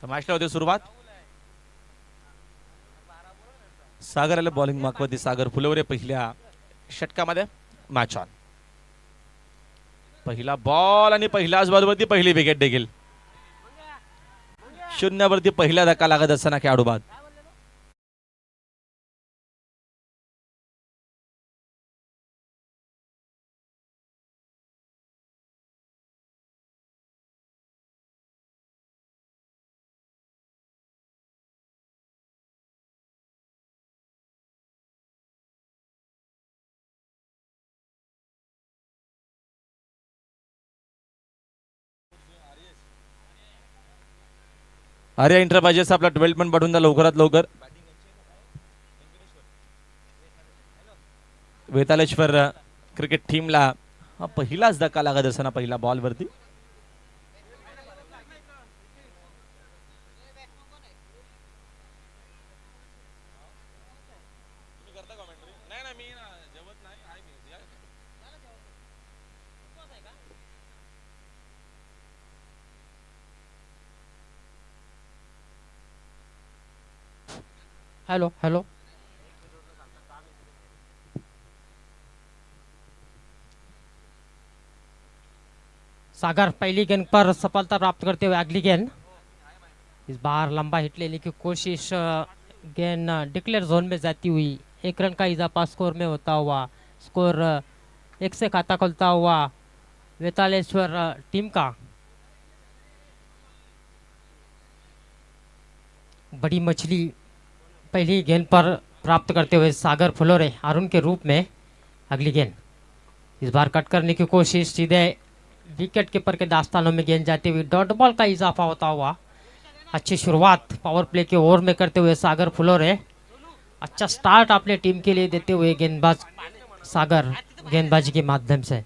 तर मॅचला होते सुरुवात. सागर आले बॉलिंग मार्कवरती. सागर फुलवरे पहिल्या षटकामध्ये. Match on. पहिला बॉल आणि पहिल्याच बॉलवरती पहिली विकेट देखील. शून्यावरती पहिला धक्का लागत असताना खेळाडू बाद. आर्या एंटरप्राइजेस आपला डेव्हलपमेंट पाठवून द्या लवकरात लवकर. वेतालेश्वर क्रिकेट टीमला पहिलाच धक्का लागत असताना पहिला बॉलवरती. हेलो हेलो सागर पहली गेंद पर सफलता प्राप्त करते हुए अगली गेंद. इस बार लंबा हिट लेने की कोशिश. गेंद डिक्लेयर जोन में जाती हुई. एक रन का इजाफा स्कोर में होता हुआ. स्कोर एक से खाता खुलता हुआ वेतालेश्वर टीम का. बड़ी मछली पहली गेंद पर प्राप्त करते हुए सागर फुलोरे अरुण के रूप में. अगली गेंद इस बार कट करने की कोशिश. सीधे विकेट कीपर के दास्तानों में गेंद जाती हुई. डॉट बॉल का इजाफा होता हुआ. अच्छी शुरुआत पावर प्ले के ओवर में करते हुए सागर फुलोरे. अच्छा स्टार्ट अपने टीम के लिए देते हुए गेंदबाज सागर गेंदबाजी के माध्यम से.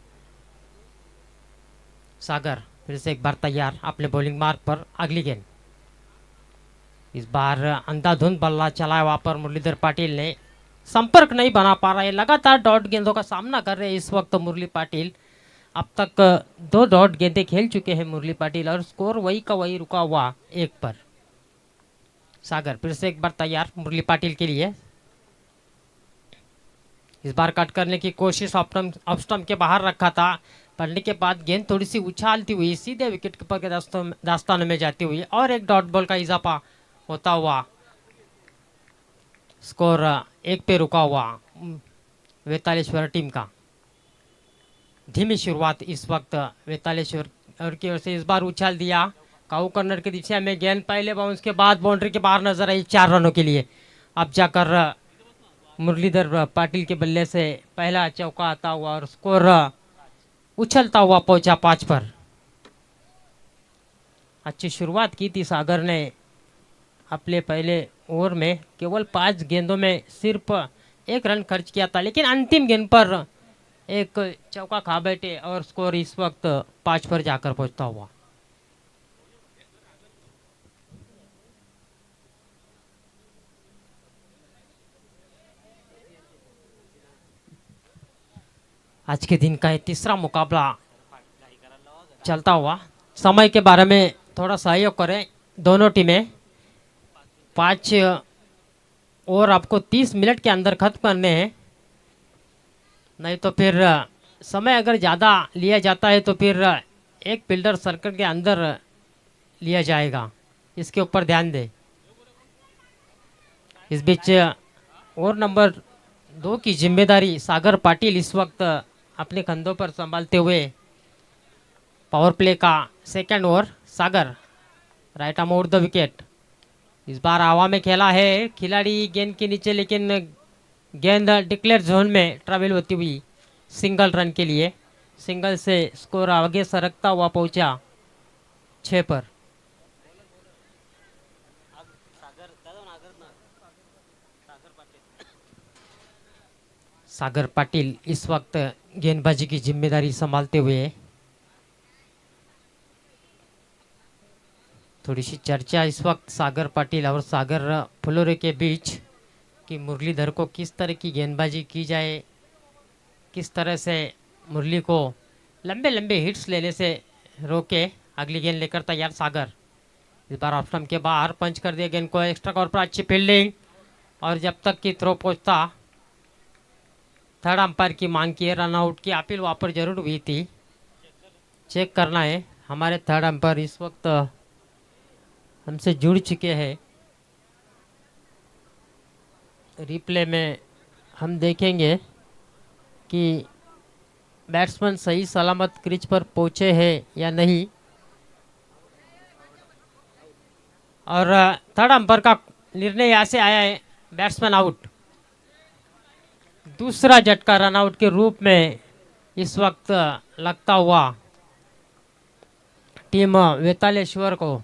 सागर फिर से एक बार तैयार अपने बॉलिंग मार्ग पर. अगली गेंद इस बार अंधाधुंध बल्ला चलाया वहां पर मुरलीधर पाटिल ने. संपर्क नहीं बना पा रहा है. लगातार डॉट गेंदों का सामना कर रहे हैं इस वक्त मुरली पाटिल. अब तक 2 डॉट गेंदें खेल चुके हैं मुरली पाटिल और स्कोर वही का वही रुका हुआ 1 पर. सागर फिर से एक बार तैयार मुरली पाटिल के लिए. इस बार कट करने की कोशिश. ऑफ स्टंप के बाहर रखा था. पड़ने के बाद गेंद थोड़ी सी उछालती हुई सीधे विकेट कीपर के दास्तानों में जाती हुई और एक डॉट बॉल का इजाफा होता हुआ. स्कोर 1 पे रुका हुआ वेतालेश्वर टीम का. धीमी शुरुआत इस वक्त वेतालेश्वर की ओर से. इस बार उछाल दिया काऊ कॉर्नर की दिशा में. गेंद पहले बाउंस के बाद बाउंड्री के बाहर नजर आई 4 रनों के लिए. अब जाकर मुरलीधर पाटिल के बल्ले से पहला चौका आता हुआ और स्कोर उछलता हुआ पहुंचा 5 पर. अच्छी शुरुआत की थी सागर ने. अपने पहले ओवर में केवल 5 गेंदों में सिर्फ 1 रन खर्च किया था, लेकिन अंतिम गेंद पर एक चौका खा बैठे और स्कोर इस वक्त 5 पर जाकर पहुंचता हुआ. आज के दिन का ये तीसरा मुकाबला चलता हुआ. समय के बारे में थोड़ा सहयोग करें दोनों टीमें. 5 ओवर आपको 30 मिनट के अंदर खत्म करने हैं. नहीं तो फिर समय अगर ज़्यादा लिया जाता है तो फिर एक फील्डर सर्कल के अंदर लिया जाएगा. इसके ऊपर ध्यान दें. इस बीच ओवर नंबर 2 की जिम्मेदारी सागर पाटिल इस वक्त अपने कंधों पर संभालते हुए. पावर प्ले का second over. Sagar right arm over the wicket. इस बार हवा में खेला है खिलाड़ी गेंद के नीचे, लेकिन गेंद डिक्लेयर जोन में ट्रेवल होती हुई सिंगल रन के लिए. सिंगल से स्कोर आगे सरकता हुआ पहुंचा 6 पर. सागर पाटिल इस वक्त गेंदबाजी की जिम्मेदारी संभालते हुए. थोड़ी सी चर्चा इस वक्त सागर पाटिल और सागर फुलोरे के बीच कि मुरलीधर को किस तरह की गेंदबाजी की जाए, किस तरह से मुरली को लंबे लंबे हिट्स लेने से रोके. अगली गेंद लेकर तैयार सागर. इस बार ऑफ स्टंप के बाहर पंच कर दिया गेंद को। एक्स्ट्रा कवर पर अच्छी फील्डिंग, और जब तक कि थ्रो पहुंचता थर्ड अंपायर की मांग की है, रनआउट की अपील वहाँ पर जरूर हुई थी। चेक करना है, हमारे थर्ड अंपायर इस वक्त हमसे जुड़ चुके हैं। रिप्ले में हम देखेंगे कि बैट्समैन सही सलामत क्रीज पर पहुंचे हैं या नहीं। और थर्ड अंपायर का निर्णय यहाँ से आया है, बैट्समैन आउट। दूसरा झटका रनआउट के रूप में इस वक्त लगता हुआ टीम वेतालेश्वर को।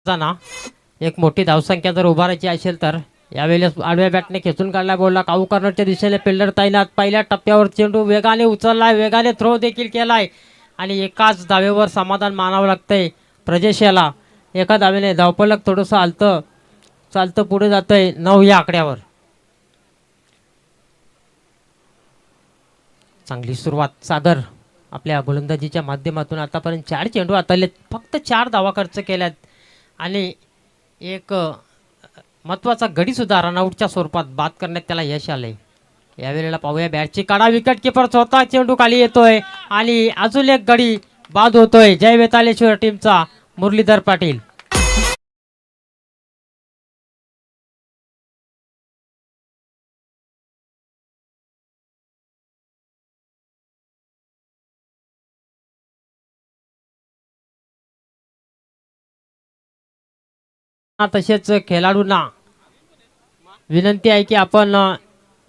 ना एक मोठी धावसंख्या जर उभारायची असेल तर यावेळेस आडव्या बॅटने खेचून काढला, बोलला काऊ कॉर्नरच्या दिशेने फिल्डर तैनात। पहिल्या टप्प्यावर चेंडू वेगाने उचललाय, वेगाने थ्रो देखील केलाय आणि एकाच धावेवर समाधान मानावं लागतंय प्रजेश याला। एका धावेने धावपलक थोडंसं आलतं चालतं पुढे जातंय 9 या आकड्यावर। चांगली सुरुवात सागर आपल्या गोलंदाजीच्या माध्यमातून। आतापर्यंत 4 चेंडू हाताळलेत, फक्त 4 धावा खर्च केल्यात आणि एक महत्त्वाचा गडी सुद्धा रनआउटच्या स्वरूपात बाद करण्यात त्याला यश आलंय। यावेळेला पाहूया बॅटची काढा, विकेट किपर स्वतः चेंडू खाली येतोय आणि अजून एक गडी बाद होतोय जय वेतालेश्वर टीमचा मुरलीधर पाटील। तसेच खेळाडूंना विनंती आहे की आपण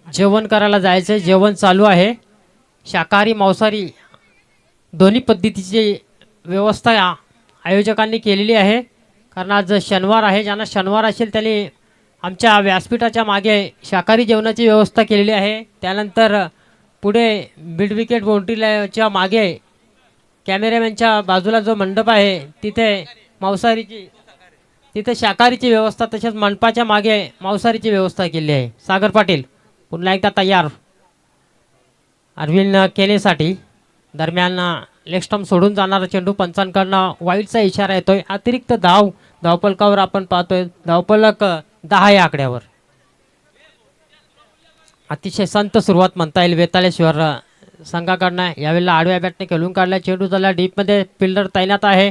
जेवण करायला जायचं, जेवण चालू आहे। शाकाहारी मांसाहारी दोन्ही पद्धतीची व्यवस्था आयोजकांनी केलेली आहे, कारण आज शनिवार आहे। ज्यांना शनिवार असेल त्यांनी आमच्या व्यासपीठाच्या मागे शाकाहारी जेवणाची व्यवस्था केलेली आहे। त्यानंतर पुढे मिड विकेट बाउंड्रीच्या मागे कॅमेरामॅनच्या बाजूला जो मंडप आहे तिथे मांसाहारीची तिथे शाकाहारीची व्यवस्था, तसेच मंडपाच्या मागे मांसाहारीची व्यवस्था केली आहे। सागर पाटील पुन्हा एकदा तयार अरविंद केनेसाठी। दरम्यान लेग स्टंप सोडून जाणारा चेंडू पंचांकडनं वाईडचा इशारा येतोय। अतिरिक्त धावपलकावर आपण पाहतोय, धावपलक 10 या आकड्यावर। अतिशय संत सुरुवात म्हणता येईल वेतालेश्वर संघाकडनं। यावेळेला आडव्या बॅटने खेळून काढला, चेंडू झाला डीपमध्ये, फिल्डर तैनात आहे,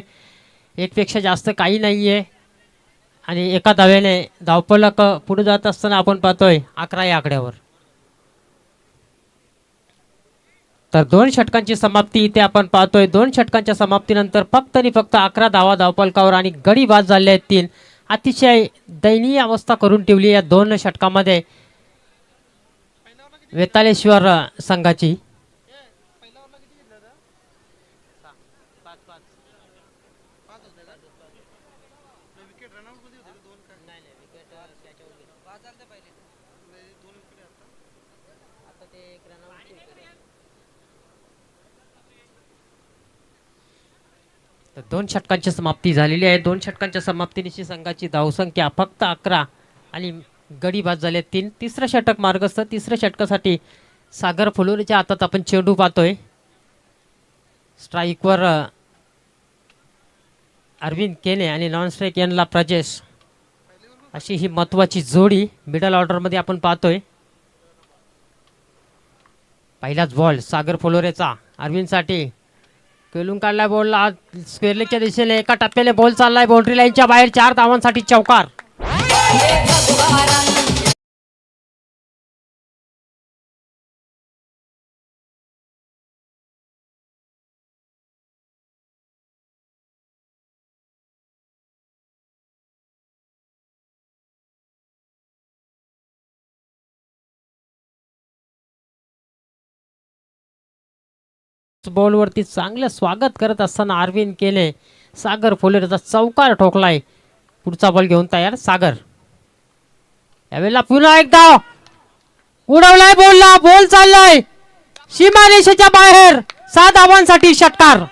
एकपेक्षा जास्त काही नाही आहे आणि एका धावेने धावपलक पुढे जात असताना आपण पाहतोय 11 या आकड्यावर। तर 2 षटकांची समाप्ती इथे आपण पाहतोय। 2 षटकांच्या समाप्तीनंतर फक्त आणि फक्त 11 धावा धावपलकावर आणि गडी बाद झाले आहेत 3। अतिशय दयनीय अवस्था करून ठेवली या 2 षटकामध्ये वेतालेश्वर संघाची। तर 2 षटकांची समाप्ती झालेली आहे। 2 षटकांच्या समाप्तीनिशी संघाची धावसंख्या फक्त 11 आणि गडी बाद झाले 3। तिसरं षटक मार्गस्थ। तिसऱ्या षटकासाठी सागर फुलोरीच्या हातात आपण चेंडू पाहतोय। स्ट्राईकवर अरविंद केने आणि नॉन स्ट्राईक यांना प्रजेश, अशी ही महत्वाची जोडी मिडल ऑर्डरमध्ये आपण पाहतोय. पहिलाच बॉल सागर फुलोरेचा अरविंदसाठी, खेळून काढलाय बॉलला स्क्वेअर लेगच्या दिशेने, एका टप्प्याने बॉल चाललाय बाउंड्री लाईनच्या बाहेर. 4 धावांसाठी चौकार. बॉलवरती चांगलं स्वागत करत असताना अरविंद केने सागर फुलोरेचा चौकार ठोकलाय. पुढचा बॉल घेऊन तयार सागर. यावेळेला पुन्हा एकदा उडवलाय बॉलला, बॉल चाललाय सीमारेषेच्या बाहेर. 7 धावांसाठी षटकार.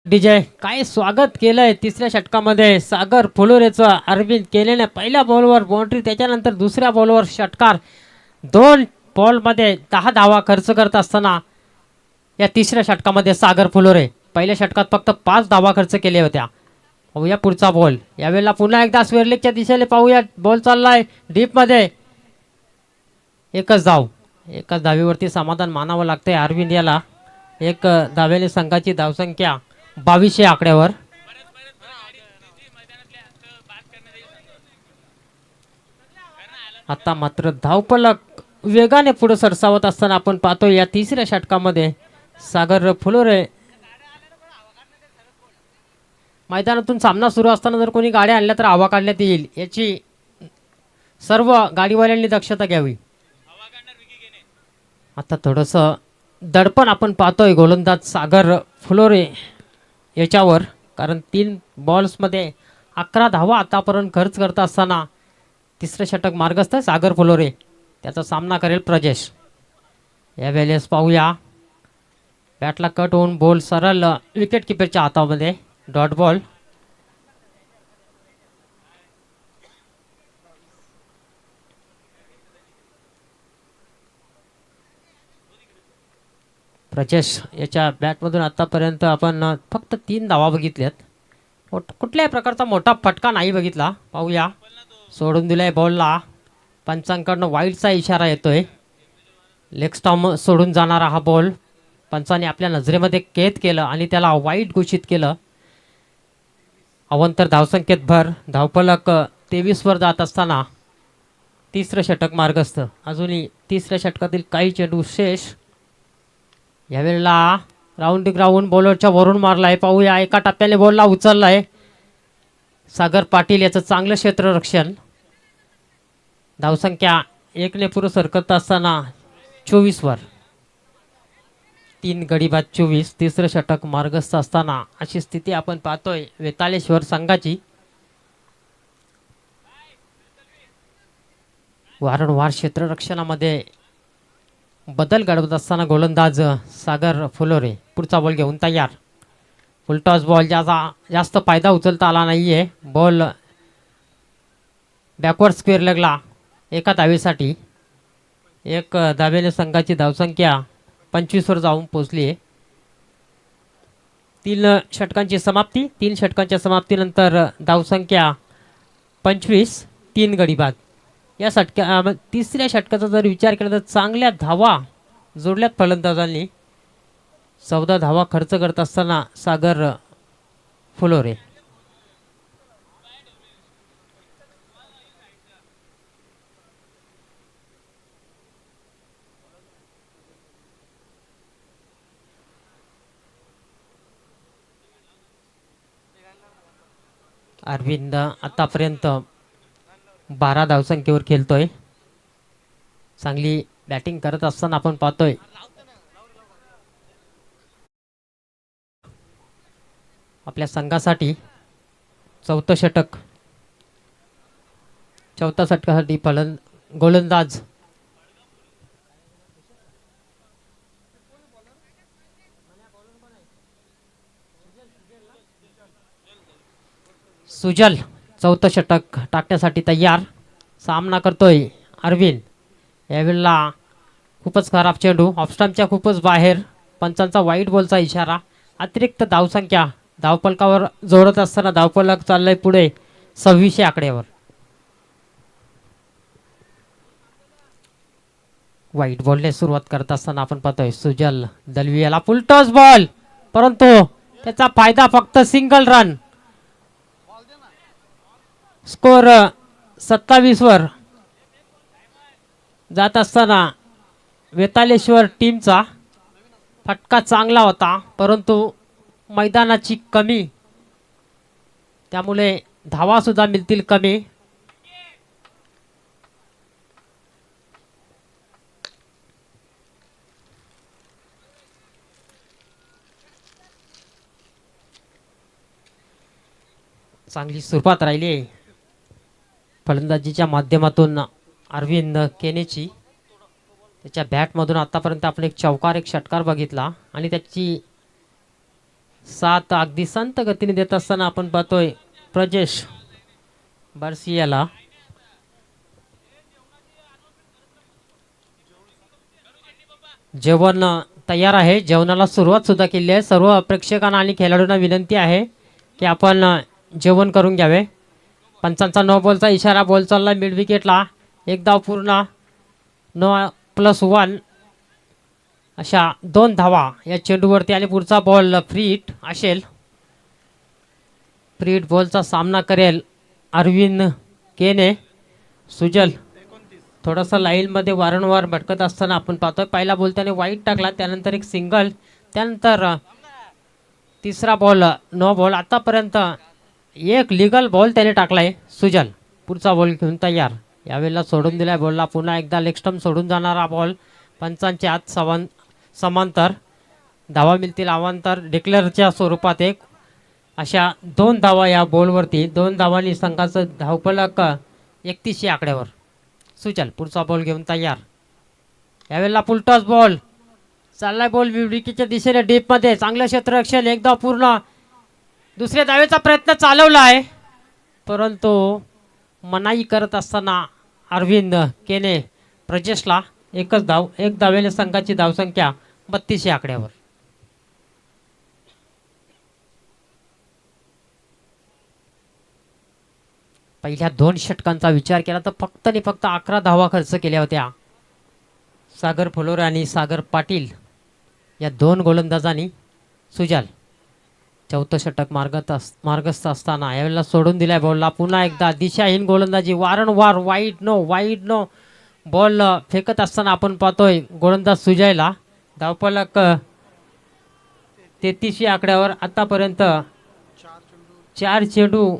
विजय काय स्वागत केलंय तिसऱ्या षटकामध्ये सागर फुलोरेचं. अरविंद केलेने पहिल्या बॉलवर बाउंड्री, त्याच्यानंतर दुसऱ्या बॉलवर षटकार. 2 बॉलमध्ये 10 धावा खर्च करत असताना या तिसऱ्या षटकामध्ये सागर फुलोरे पहिल्या षटकात फक्त 5 धावा खर्च केल्या होत्या. पाहूया पुढचा बॉल. यावेळेला पुन्हा एकदा स्क्वेअर लेगच्या दिशेने पाहूया. बॉल चाललाय डीपमध्ये. एकच धावेवरती समाधान मानावं लागतंय अरविंद याला. 1 धावेने संघाची धावसंख्या 2200 आकड्यावर. आता मात्र धावपलक वेगाने पुढे सरसावत असताना आपण पाहतो या तिसऱ्या षटकामध्ये सागर फुलोरे. मैदानातून सामना सुरू असताना जर कोणी गाड्या आणल्या तर हवा काढण्यात येईल, याची सर्व गाडीवाल्यांनी दक्षता घ्यावी. आता थोडंसं दडपण आपण पाहतोय गोलंदाज सागर फुलोरे याच्यावर, कारण 3 बॉल्समध्ये 11 धावा आतापर्यंत खर्च करत असताना तिसरे षटक मार्गस्थ सागर फुलोरे. त्याचा सामना करेल प्रजेश. यावेळेस पाहूया बॅटला कट होऊन बॉल सरळ विकेट किपरच्या हातामध्ये. Dot ball. प्रजेश याच्या बॅटमधून आतापर्यंत आपण फक्त 3 धावा बघितल्यात. कुठल्याही प्रकारचा मोठा फटका नाही बघितला. पाहूया सोडून दिलाय बॉलला. पंचांकडनं वाईडचा इशारा येतोय. लेग स्टॉम सोडून जाणारा हा बॉल पंचाने आपल्या नजरेमध्ये कैद केलं आणि त्याला वाईड घोषित केलं. अवंतर धावसंख्येत भर. धावफलक 23 वर जात असताना तिसरं षटक मार्गस्थ. अजूनही तिसऱ्या षटकातील काही चेंडू शेष. यावेळेला राऊंडिंग राहून बॉलरच्या वरून मारलाय. पाहूया एका टप्प्याने बॉलला उचललाय सागर पाटील. याचं चांगलं क्षेत्ररक्षण. धावसंख्या 1 ने पुढे सरकत असताना 24 वर. 3 गडी बाद 24. तिसरं षटक मार्गस्थ असताना अशी स्थिती आपण पाहतोय वेताळेश्वर संघाची. वारंवार क्षेत्ररक्षणामध्ये बदल घडवत असताना गोलंदाज सागर फुलोरे. पुढचा बॉल घेऊन तयार. फुलटॉस बॉल, ज्याचा जास्त फायदा उचलता आला नाहीये. बॉल बॅकवर्ड स्क्वेअर लेगला एका धावेसाठी. 1 धावेने संघाची धावसंख्या 25 वर जाऊन पोहोचली आहे. 3 षटकांची समाप्ती. 3 षटकांच्या समाप्तीनंतर धावसंख्या 25. 3 गडी बाद. या तिसऱ्या षटकाचा जर विचार केला तर चांगल्या धावा जोडल्यात फलंदाजांनी. 14 धावा खर्च करत असताना सागर फुलोरे. अरविंद आतापर्यंत 12 धावसंख्येवर खेळतोय. चांगली बॅटिंग करत असताना आपण पाहतोय आपल्या संघासाठी चौथं षटक. चौथ्या षटकासाठी गोलंदाज सुजल चौथं षटक टाकण्यासाठी तयार. सामना करतोय अरविंद. यावेळेला खूपच खराब चेंडू ऑफस्टंपच्या खूपच बाहेर. पंचांचा वाईट बॉलचा इशारा. अतिरिक्त धावसंख्या धावफलकावर जोडत असताना धावफलक चाललंय पुढे 26 आकड्यावर. वाईट बॉलने सुरुवात करत असताना आपण पाहतोय सुजल दलवियाला फुल टॉस बॉल, परंतु त्याचा फायदा फक्त सिंगल रन. स्कोर 27 वर जात असताना वेतालेश्वर टीमचा फटका चांगला होता, परंतु मैदानाची कमी, त्यामुळे धावा सुद्धा मिळतील कमी. चांगली सुरुवात राहिली फलंदाजीच्या माध्यमातून अरविंद केनेची. त्याच्या बॅटमधून आतापर्यंत आपण एक चौकार एक षटकार बघितला आणि त्याची साथ अगदी संत गतीने देत असताना आपण पाहतोय प्रजेश बारसियाला. जेवण तयार आहे. जेवणाला सुरुवात सुद्धा केली आहे. सर्व प्रेक्षकांना आणि खेळाडूंना विनंती आहे की आपण जेवण करून घ्यावे. पंचांचा 9 बॉलचा इशारा. बॉल चालला मिड विकेटला. एक धाव पूर्ण. 9+1 अशा 2 धावा या चेंडूवरती आणि पुढचा बॉल फ्री हिट असेल. फ्री हिट बॉलचा सामना करेल अरविंद केने. सुजल थोडासा लाईनमध्ये वारंवार भटकत असताना आपण पाहतोय. पहिला बॉल त्याने वाईट टाकला, त्यानंतर एक सिंगल, त्यानंतर तिसरा बॉल नो बॉल. आतापर्यंत एक लिगल बॉल त्याने टाकलाय सुजल. पुढचा बॉल घेऊन तयार. यावेळेला सोडून दिलाय बॉलला. पुन्हा एकदा लेग स्टंप सोडून जाणारा बॉल. पंचांच्या आत समांतर धावा मिळतील अवांतर डिक्लेअरच्या स्वरूपात. एक अशा 2 धावा या बॉलवरती. 2 धावांनी संघाचं धावफलक 31 आकड्यावर. सुजल पुढचा बॉल घेऊन तयार. यावेळेला फुल टॉस बॉल चाललाय. बॉल विकेटच्या दिशेने डीपमध्ये. चांगलं क्षेत्ररक्षण. एक धाव पूर्ण. दुसऱ्या धावेचा प्रयत्न चालवला आहे, परंतु मनाई करत असताना अरविंद केने प्रजेशला. एकच धाव. एक धावेने संघाची धावसंख्या 32 आकड्यावर. पहिल्या 2 षटकांचा विचार केला तर फक्त आणि फक्त 11 धावा खर्च केल्या होत्या सागर फुलोरे आणि सागर पाटील या 2 गोलंदाजांनी. सुजल चौथं षटक मार्गस्थ असताना यावेळेला सोडून दिलाय बॉलला. पुन्हा एकदा दिशाहीन गोलंदाजी. वारंवार वाईड नो बॉल फेकत असताना आपण पाहतोय गोलंदाज सुजयला. धावफलक 33 आकड्यावर. आतापर्यंत 4 चेंडू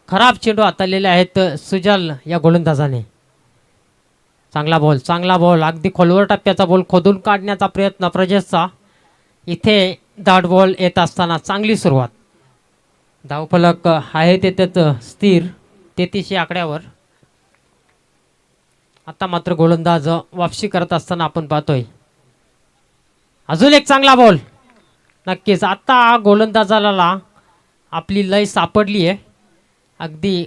खराब चेंडू हाताळलेले आहेत सुजल या गोलंदाजाने. चांगला बॉल अगदी खोलवर टप्प्याचा बॉल खोदून काढण्याचा प्रयत्न प्रजेशचा. इथे दाट बॉल येत असताना चांगली सुरुवात. धावफलक आहे तेथेच स्थिर 33 आकड्यावर. आता मात्र गोलंदाज वापसी करत असताना आपण पाहतोय. अजून एक चांगला बॉल. नक्कीच आता गोलंदाजाला आपली लय सापडली आहे. अगदी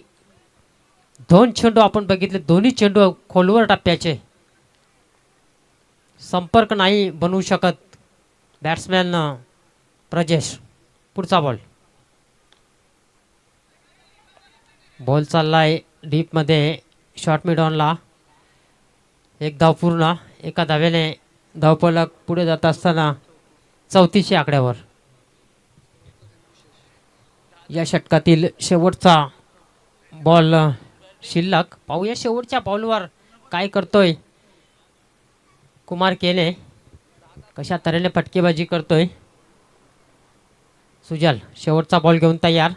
2 चेंडू आपण बघितले. दोन्ही चेंडू खोलवर टप्प्याचे. संपर्क नाही बनवू शकत बॅट्समॅन प्रजेश. पुढचा बॉल चाललाय डीपमध्ये. Short mid ऑनला. एक धाव पूर्ण. एका धावेने धावफलक पुढे जात असताना 34 आकड्यावर. या षटकातील शेवटचा बॉल शिल्लक. पाहूया शेवटच्या बॉलवर काय करतोय कुमार केने. कशा तऱ्हेने फटकेबाजी करतोय सुजल. शेवटचा बॉल घेऊन तयार.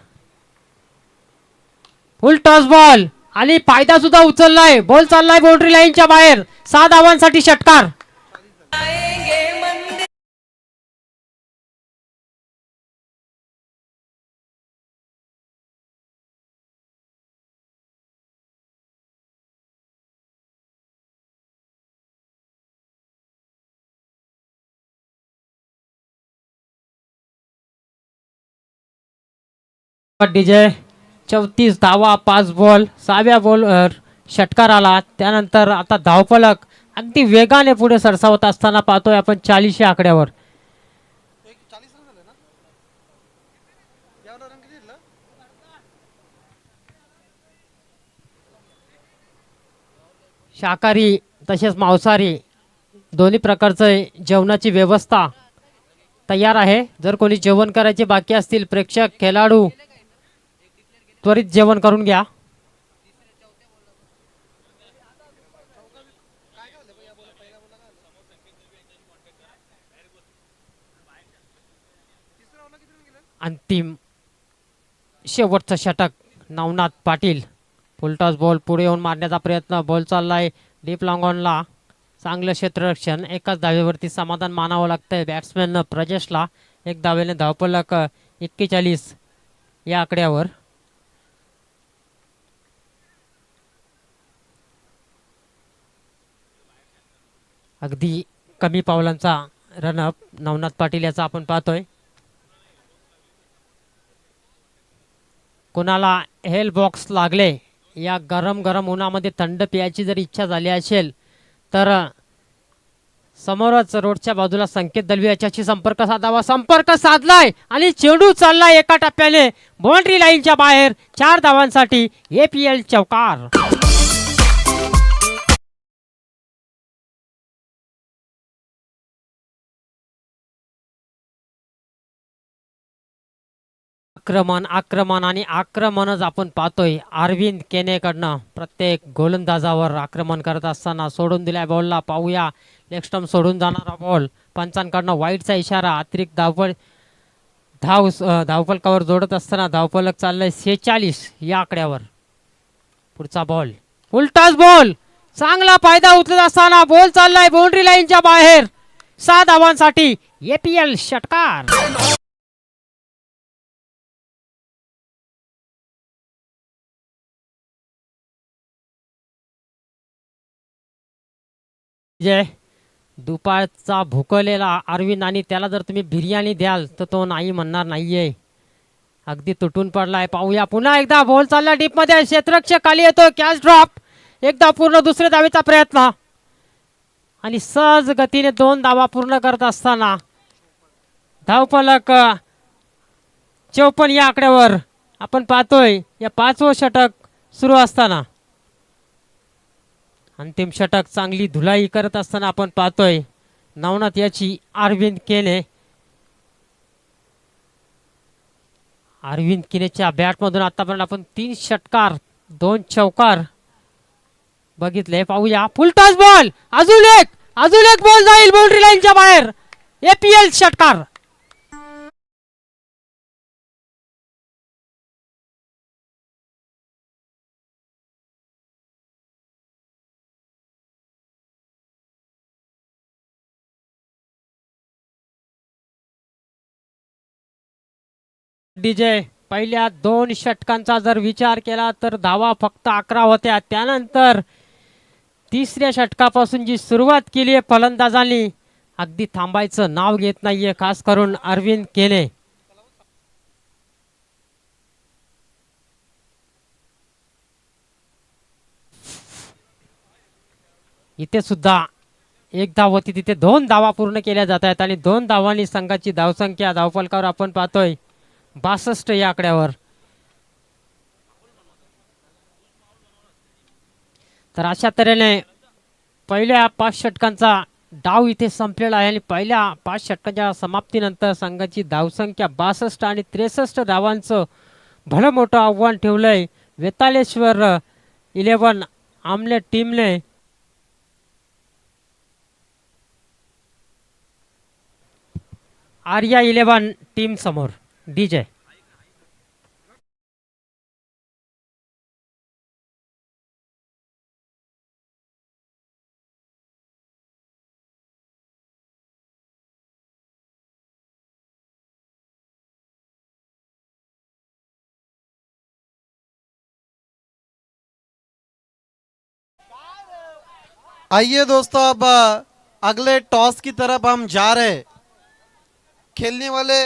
फुल टॉस बॉल आणि फायदा सुद्धा उचललाय. बॉल चाललाय बाउंड्री लाईनच्या बाहेर. 6 धावांसाठी षटकार. डीजे 34 धावा 5 बॉल. 6व्या बॉलवर षटकार आला. त्यानंतर आता धावफलक अगदी वेगाने पुढे सरसावत असताना पाहतोय आपण 40 या आकड्यावर. शाकाहारी तसेच मांसाहारी दोन्ही प्रकारचं जेवणाची व्यवस्था तयार आहे. जर कोणी जेवण करायचे बाकी असतील प्रेक्षक खेळाडू त्वरित जेवण करून घ्या. अंतिम शेवटचं षटक नवनाथ पाटील. फुलटॉस बॉल पुढे येऊन मारण्याचा प्रयत्न. बॉल चाललाय डीप लॉंग ऑनला. चांगलं क्षेत्ररक्षण. एकाच धावेवरती समाधान मानावं लागतंय बॅट्समॅन प्रजेशला. एक धावेने धावफलक 41 या आकड्यावर. अगदी कमी पावलांचा रनअप नवनाथ पाटील याचा आपण पाहतोय. कोणाला हेल बॉक्स लागले या गरम गरम उन्हामध्ये थंड प्यायची जर इच्छा झाली असेल तर समोरच रोडच्या बाजूला संकेत दलवी याच्याशी संपर्क साधावा. संपर्क साधलाय आणि चेंडू चाललाय एका टप्प्याने बाउंड्री लाईनच्या बाहेर. 4 धावांसाठी APL चौकार. आक्रमण आक्रमण आणि आक्रमणच आपण पाहतोय अरविंद केनेकडनं. प्रत्येक गोलंदाजावर आक्रमण करत असताना सोडून दिल्या बॉलला. पाहूया लेग स्टंप सोडून जाणारा बॉल. पंचांकडनं वाईटचा इशारा. अतिरिक्त धावफलकावर जोडत असताना धावफलक चाललंय 46 या आकड्यावर. पुढचा बॉल उलटाच बॉल. चांगला फायदा उचलत असताना बॉल चाललाय बाउंड्री लाईनच्या बाहेर. 6 धावांसाठी APL षटकार. जय दुपारचा भुकलेला अरविंद आणि त्याला जर तुम्ही बिर्याणी द्याल तर तो नाही म्हणणार नाहीये. अगदी तुटून पडलाय. पाहूया पुन्हा एकदा बॉल चालला डीप मध्ये. क्षेत्ररक्षक खाली येतो. Catch drop. एकदा पूर्ण दुसऱ्या धावेचा प्रयत्न आणि सहज गतीने 2 धावा पूर्ण करत असताना धावफलक 54 या आकड्यावर आपण पाहतोय. या 5वं षटक सुरू असताना अंतिम षटक चांगली धुलाई करत असताना आपण पाहतोय नवनाथ याची अरविंद केने. अरविंद केनेच्या बॅटमधून आतापर्यंत आपण 3 षटकार 2 चौकार बघितले. पाहूया फुलटॉस बॉल. अजून एक बॉल जाईल बाउंड्री लाईनच्या बाहेर. APL षटकार. डीजे पहिल्या 2 षटकांचा जर विचार केला तर धावा फक्त 11 होत्या. त्यानंतर 3ऱ्या षटकापासून जी सुरुवात केली आहे फलंदाजांनी अगदी थांबायचं नाव घेत नाहीये. खास करून अरविंद केने. इथे सुद्धा 1 धाव होती. तिथे 2 धावा पूर्ण केल्या जात आहेत आणि 2 धावांनी संघाची धावसंख्या धावफलकावर आपण पाहतोय 62 या आकड्यावर. तर अशा तऱ्हेने पहिल्या 5 षटकांचा डाव इथे संपलेला आहे आणि पहिल्या 5 षटकांच्या समाप्तीनंतर संघाची धावसंख्या 62 आणि 63 धावांचं भलं मोठं आव्हान ठेवलंय वेताळेश्वर 11 आमने टीमने. आर्या 11 टीम समोर. डीजे आइए दोस्तों, अब अगले टॉस की तरफ हम जा रहे हैं। खेलने वाले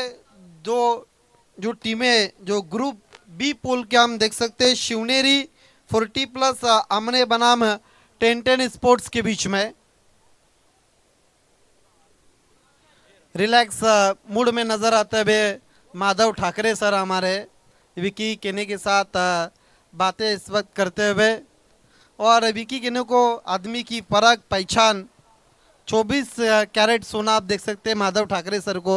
जो टीमें जो ग्रुप बी पूल के हम देख सकते हैं शिवनेरी 40+ आमने बनाम 10-10 स्पोर्ट्स के बीच में रिलैक्स मूड में नजर आते हुए माधव ठाकरे सर हमारे विकी केने के साथ बातें इस वक्त करते हुए और विकी केने को आदमी की परख पहचान 24 कैरेट सोना आप देख सकते हैं माधव ठाकरे सर को।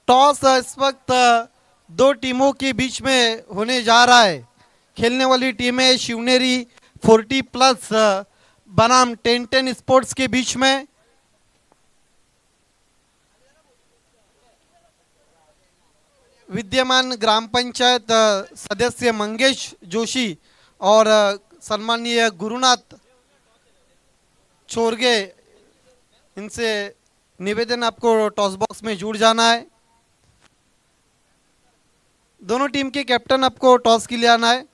टॉस इस वक्त दो टीमों के बीच में होने जा रहा है। खेलने वाली टीमें शिवनेरी 40+ बनाम 10-10 स्पोर्ट्स के बीच में। विद्यमान ग्राम पंचायत सदस्य मंगेश जोशी और सम्मानीय गुरुनाथ छोरगे, इनसे निवेदन आपको टॉस बॉक्स में जुड़ जाना है। दोनों टीम के कैप्टन आपको टॉस के लिए आना है।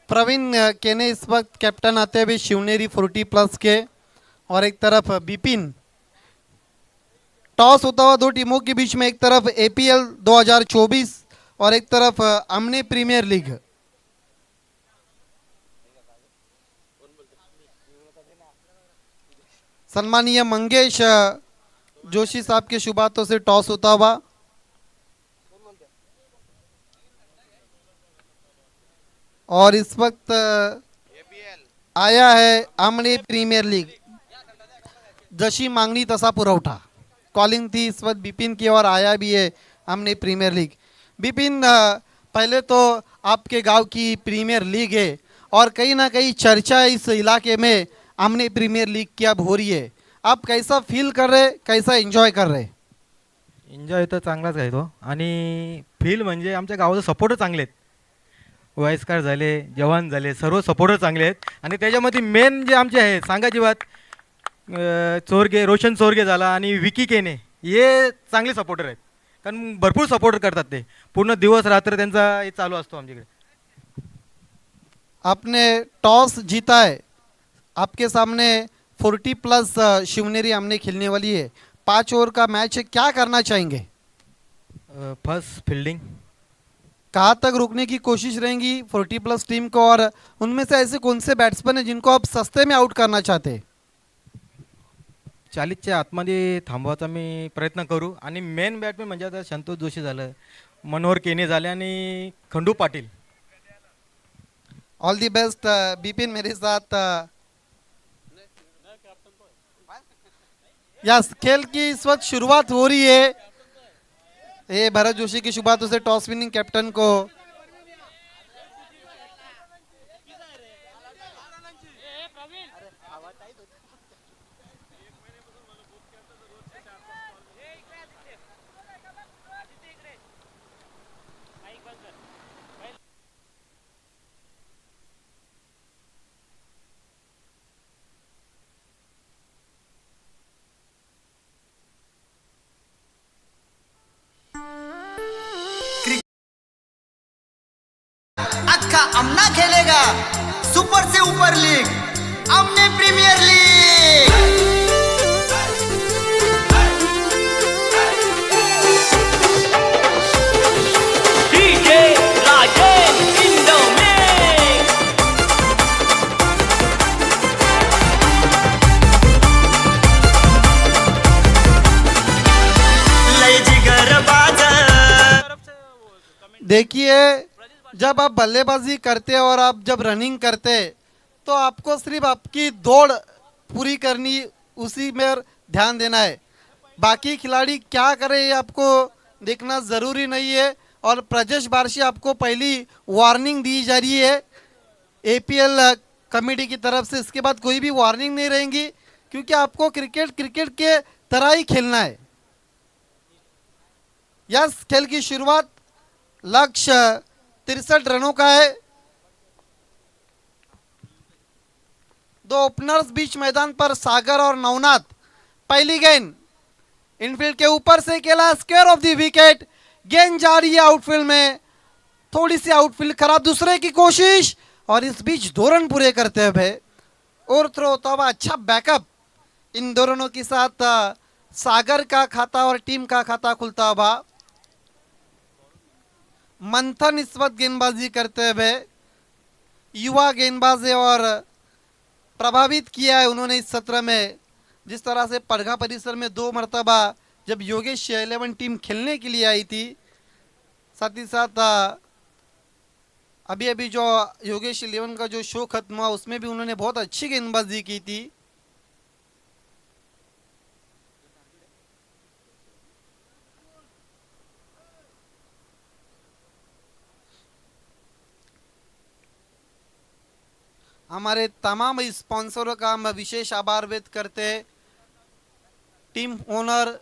प्रवीण केने इस वक्त कैप्टन आते हुए शिवनेरी 40+ के और एक तरफ बिपिन। टॉस होता हुआ दो टीमों के बीच में, एक तरफ एपीएल 2024 और एक तरफ आमने प्रीमियर लीग। सम्मानीय मंगेश जोशी साहब के शुभ हाथों से टॉस होता हुआ और इस वक्त आया है आमने प्रीमियर लीग। जशी मांगनी तसा पुरवठा कॉलिंग थी इस वक्त बिपिन की और आया भी है आमने प्रीमियर लीग। बिपिन, पहले तो आपके गांव की प्रीमियर लीग है और कहीं ना कहीं चर्चा इस इलाके में आमने प्रीमियर लीग की अब हो रही है। आप कैसा फील कर रहे, कैसा एन्जॉय कर रहे? एन्जॉय तर चांगलाच आहे तो आणि फील म्हणजे आमच्या गावाचे सपोर्टर चांगले आहेत, वयस्कर झाले, जवान झाले, सर्व सपोर्टर चांगले आहेत आणि त्याच्यामध्ये मेन जे आमचे आहे सांगायची बात चोरगे, रोशन चोरगे झाला आणि विकी केने, हे चांगले सपोर्टर आहेत कारण भरपूर सपोर्ट करतात ते, पूर्ण दिवस रात्र त्यांचा हे चालू असतो आमच्याकडे। आपने टॉस जीता है, आपके सामने 40+ शिवनेरी आमने खेलने वाली है। 5 ओवर का मैच है, क्या करना चाहेंगे? फर्स्ट फील्डिंग, कहाँ तक रोकने की कोशिश रहेंगी 40+ टीम को और उनमें से ऐसे कौन से बैट्समैन हैं जिनको आप सस्ते में आउट करना चाहते हैं? 40च्या आतमध्ये थांबवायचा मी प्रयत्न करू आणि मेन बॅटमॅन म्हणजे आता संतोष जोशी झालं, मनोहर केने झाले आणि Khandu Patil. All the best Bipin मेरे साथ। यस, खेल की इस वक्त शुरुआत हो रही है। ये भरत जोशी की शुरुआतों से टॉस विनिंग कैप्टन को अक्का अमना खेलेगा सुपर से ऊपर लीग, अमने प्रीमियर लीग। डीजे राजेश इंडो में लय जिगर बाजा। देखिए, जब आप बल्लेबाजी करते हैं और आप जब रनिंग करते हैं तो आपको सिर्फ आपकी दौड़ पूरी करनी, उसी में ध्यान देना है। बाकी खिलाड़ी क्या करे ये आपको देखना जरूरी नहीं है। और प्रजेश बारशी आपको पहली वार्निंग दी जा रही है एपीएल कमेटी की तरफ से, इसके बाद कोई भी वार्निंग नहीं रहेंगी क्योंकि आपको क्रिकेट क्रिकेट के तरह ही खेलना है। यस, खेल की शुरुआत लक्ष्य 63 रनों का है। दो ओपनर्स बीच मैदान पर सागर और नवनाथ। पहली गेंद इनफील्ड के ऊपर से खेला, स्क्वायर ऑफ द विकेट। गेंद जा रही है आउटफील्ड में, थोड़ी सी आउटफील्ड खराब, दूसरे की कोशिश और इस बीच 2 रन पूरे करते हुए और थ्रो होता हुआ अच्छा बैकअप। इन दोनों के साथ सागर का खाता और टीम का खाता खुलता हुआ। मंथन इस वक्त गेंदबाजी करते हुए, युवा गेंदबाज है और प्रभावित किया है उन्होंने इस सत्र में। जिस तरह से पड़घा परिसर में 2 मरतबा जब योगेश 11 टीम खेलने के लिए आई थी, साथ ही साथ अभी अभी जो योगेश 11 का जो शो खत्म हुआ उसमें भी उन्होंने बहुत अच्छी गेंदबाजी की थी। हमारे तमाम स्पॉन्सरों का हम विशेष आभार व्यक्त करते हैं। टीम ओनर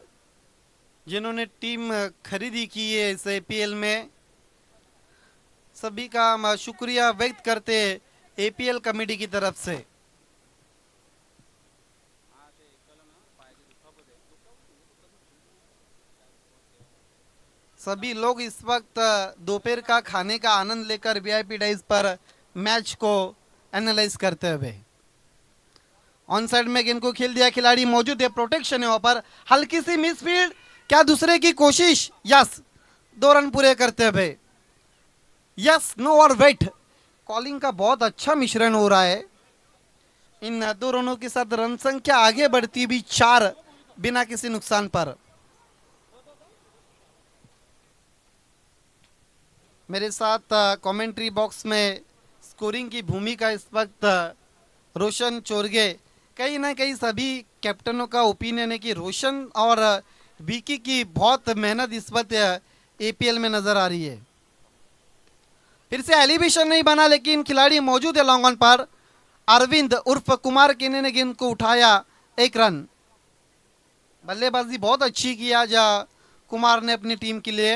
जिन्होंने टीम खरीदी की है इस एपीएल में, सभी का हम शुक्रिया व्यक्त करते हैं एपीएल कमेटी की तरफ से। सभी लोग इस वक्त दोपहर का खाने का आनंद लेकर वीआईपी डाइस पर मैच को एनालाइज करते हुए। ऑन साइड में गेंद को खेल दिया, खिलाड़ी मौजूद है, प्रोटेक्शन है वहां पर, हल्की सी मिसफील्ड, क्या दूसरे की कोशिश, यस 2 रन पूरे करते हुए। यस, नो और वेट, कॉलिंग का बहुत अच्छा मिश्रण हो रहा है। इन 2 रनों के साथ रन संख्या आगे बढ़ती भी 4 बिना किसी नुकसान पर। मेरे साथ कमेंट्री बॉक्स में स्कोरिंग की भूमिका इस वक्त रोशन चोरगे। कहीं ना कहीं सभी कैप्टनों का ओपिनियन है कि रोशन और विकी की बहुत मेहनत इस वक्त एपीएल में नजर आ रही है। फिर से एलिवेशन नहीं बना लेकिन खिलाड़ी मौजूद है लॉन्ग ऑन पर। अरविंद उर्फ कुमार केने ने गेंद को उठाया, 1 रन। बल्लेबाजी बहुत अच्छी की आज कुमार ने अपनी टीम के लिए।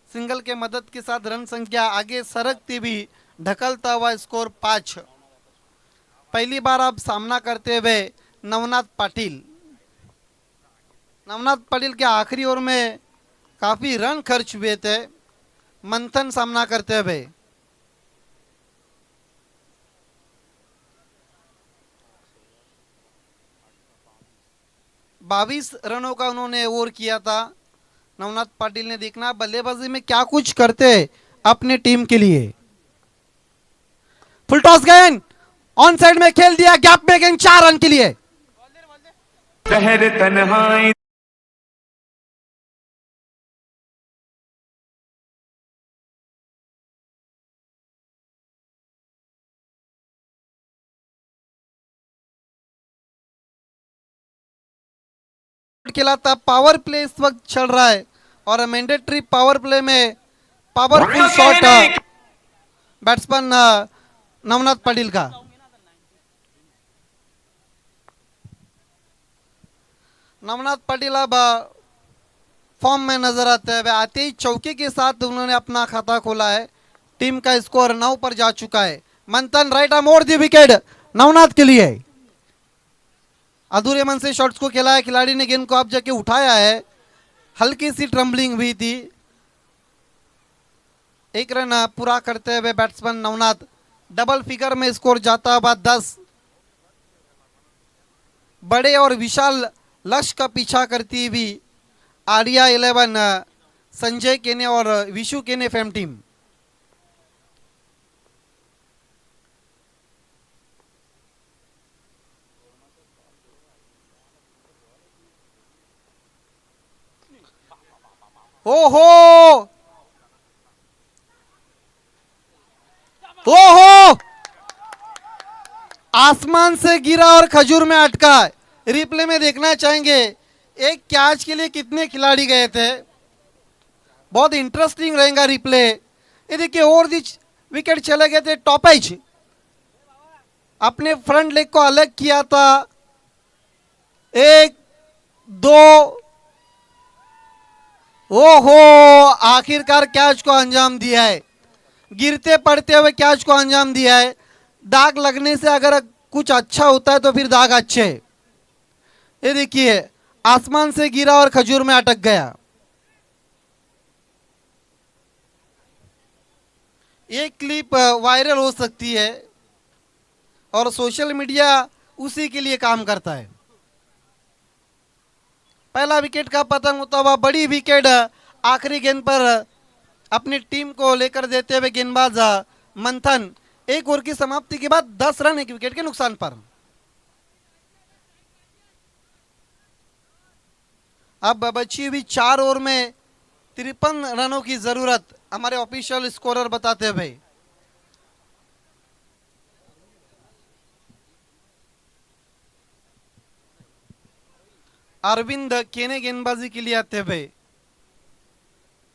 सिंगल के मदद के साथ रन संख्या आगे सरकती भी ढकलता हुआ स्कोर 5। पहली बार अब सामना करते हुए नवनाथ पाटिल। नवनाथ पाटिल के आखिरी ओवर में काफी रन खर्च हुए थे। मंथन सामना करते हुए। बाईस रनों का उन्होंने ओवर किया था। नवनाथ पाटिल ने देखना बल्लेबाजी में क्या कुछ करते अपने टीम के लिए। फुल टॉस गेंद ऑन साइड में खेल दिया, गैप में गेंद, 4 रन के लिए। शहर तन्हाई खेला था। पावर प्ले इस वक्त चल रहा है और मैंडेटरी पावर प्ले में powerful shot batsman Navnath Patil का। नवनाथ पाटिल अब फॉर्म में नजर आते हैं। आते ही चौके के साथ उन्होंने अपना खाता खोला है। टीम का स्कोर 9 पर जा चुका है। Manthan right arm over the wicket Navnath के लिए। अधूरे मन से शॉट्स को खेला है, खिलाड़ी ने गेंद को अब जाके उठाया है, हल्की सी ट्रम्बलिंग हुई थी। 1 रन पूरा करते हुए बैट्समैन नवनाथ डबल फिगर में स्कोर जाता हुआ 10। बड़े और विशाल लक्ष्य का पीछा करती हुई आर्या 11, संजय केने और विशु केने फेम टीम। ओहो ओहो, आसमान से गिरा और खजूर में अटका। रिप्ले में देखना चाहेंगे एक कैच के लिए कितने खिलाड़ी गए थे। बहुत इंटरेस्टिंग रहेगा रिप्ले। ये देखिए और विकेट चले गए थे। टॉपेज अपने फ्रंट लेग को अलग किया था। 1 2 ओहो, आखिरकार कैच को अंजाम दिया है। गिरते पड़ते हुए कैच को अंजाम दिया है। दाग लगने से अगर कुछ अच्छा होता है तो फिर दाग अच्छे। ये देखिए आसमान से गिरा और खजूर में अटक गया। ये क्लिप वायरल हो सकती है और सोशल मीडिया उसी के लिए काम करता है। पहला विकेट का पतंग होता हुआ बड़ी विकेट आखिरी गेंद पर अपनी टीम को लेकर देते हुए गेंदबाज मंथन। 1 ओवर की समाप्ति के बाद 10 रन 1 विकेट के नुकसान पर। अब बची हुई 4 ओवर में 53 रनों की जरूरत, हमारे ऑफिशियल स्कोरर बताते हुए। अरविंद केने गेंदबाजी के लिए आते हुए।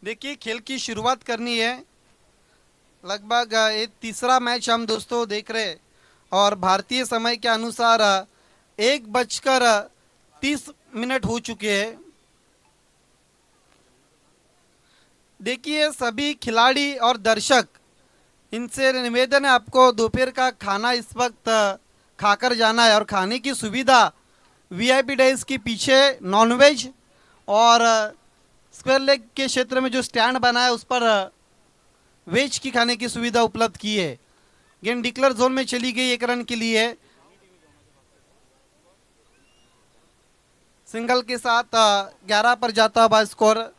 देखिए खेल की शुरुआत करनी है। लगभग ये तीसरा मैच हम दोस्तों देख रहे हैं और भारतीय समय के अनुसार 1:30 हो चुके हैं। देखिए सभी खिलाड़ी और दर्शक, इनसे निवेदन है आपको दोपहर का खाना इस वक्त खाकर जाना है और खाने की सुविधा वीआईपी डाइस के पीछे नॉनवेज और स्क्वायर लेग के क्षेत्र में जो स्टैंड बना है उस पर वेज की खाने की सुविधा उपलब्ध की है। गेंद डिक्लेयर जोन में चली गई 1 रन के लिए। सिंगल के साथ 11 पर जाता हुआ स्कोर।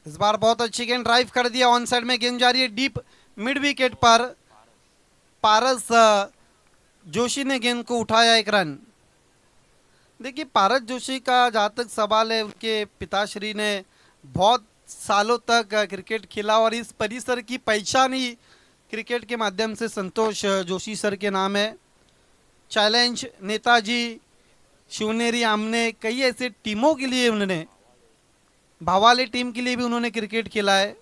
इस बार बहुत अच्छी गेंद ड्राइव कर दिया। ऑन साइड में गेंद जा रही है डीप मिड विकेट पर। पारस जोशी ने गेंद को उठाया 1 रन। देखिए पारस जोशी का जहाँ तक सवाल है, उनके पिताश्री ने बहुत सालों तक क्रिकेट खेला और इस परिसर की पहचान ही क्रिकेट के माध्यम से संतोष जोशी सर के नाम है। चैलेंज, नेताजी, शिवनेरी, आमने, कई ऐसे टीमों के लिए उन्होंने, भावाले टीम के लिए भी उन्होंने क्रिकेट खेला है।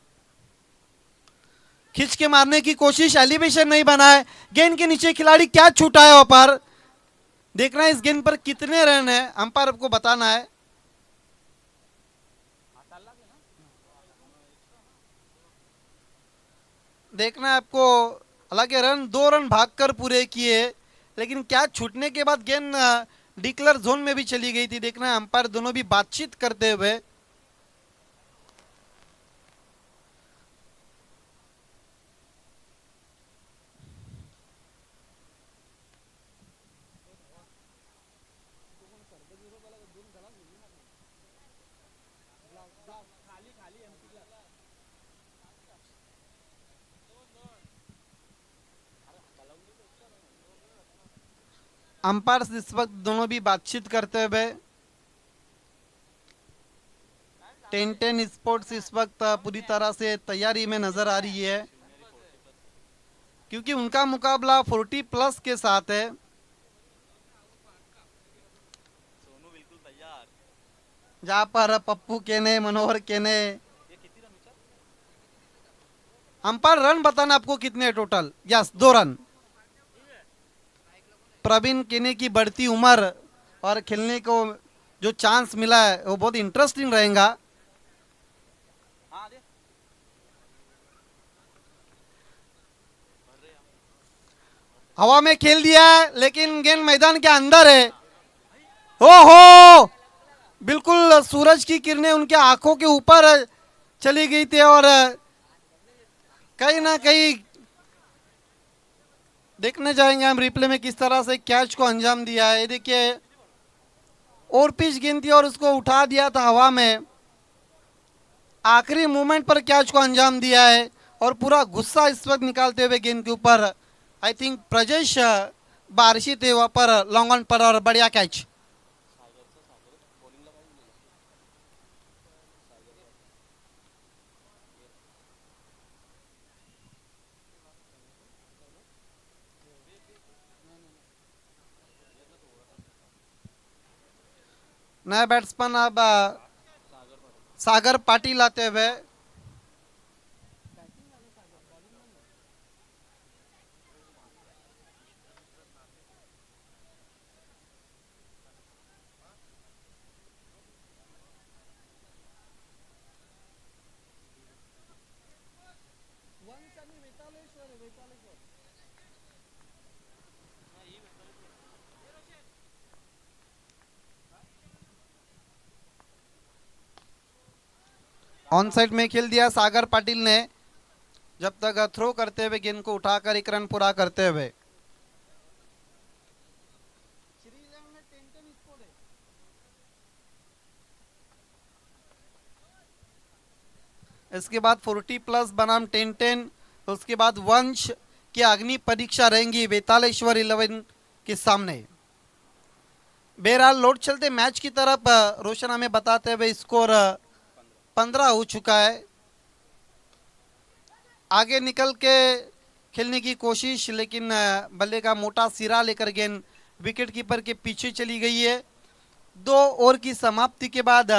खिंच के मारने की कोशिश, एलिवेशन नहीं बना है। गेंद के नीचे खिलाड़ी क्या छूटा है वहां पर। देखना है इस गेंद पर कितने रन है, अंपायर को बताना है। देखना है आपको। हालांकि रन 2 रन भागकर पूरे किए, लेकिन क्या छूटने के बाद गेंद डिक्लेयर जोन में भी चली गई थी। देखना है अंपायर दोनों भी बातचीत करते हुए। अंपायर इस वक्त दोनों भी बातचीत करते हुए। 10-10 स्पोर्ट्स इस वक्त पूरी तरह से तैयारी में नजर आ रही है, क्योंकि उनका मुकाबला 40+ के साथ है। जहां पर पप्पू केने, मनोहर केने। अंपायर रन बताना आपको कितने टोटल। Yes, 2 run. प्रवीण केने की बढ़ती उम्र और खेलने को जो चांस मिला है वो बहुत इंटरेस्टिंग रहेगा। हवा में खेल दिया है, लेकिन गेंद मैदान के अंदर है। ओहो, बिल्कुल सूरज की किरणें उनके आंखों के ऊपर चली गई थी और कहीं ना कहीं देखने जाएंगे हम रिप्ले में किस तरह से कैच को अंजाम दिया है। ये देखिए, और पिच गेंद थी और उसको उठा दिया था हवा में, आखिरी मोमेंट पर कैच को अंजाम दिया है और पूरा गुस्सा इस वक्त निकालते हुए गेंद के ऊपर आई थिंक प्रजेश बारिशी थे वहाँ पर लॉन्ग ऑन पर, और बढ़िया कैच। नया बैट्समैन अब सागर पाटिल आते हुए। ऑन साइड में खेल दिया सागर पाटिल ने, जब तक थ्रो करते हुए गेंद को उठाकर एक रन पूरा करते हुए। इसके बाद 40 प्लस बनाम 10-10, उसके बाद वंश की अग्नि परीक्षा रहेंगी वेतालेश्वर 11 के सामने। बहरहाल लौट चलते मैच की तरफ रोशन हमें बताते हुए स्कोर 15 हो चुका है। आगे निकल के खेलने की कोशिश, लेकिन बल्ले का मोटा सिरा लेकर गेंद विकेट कीपर के पीछे चली गई है। 2 ओवर की समाप्ति के बाद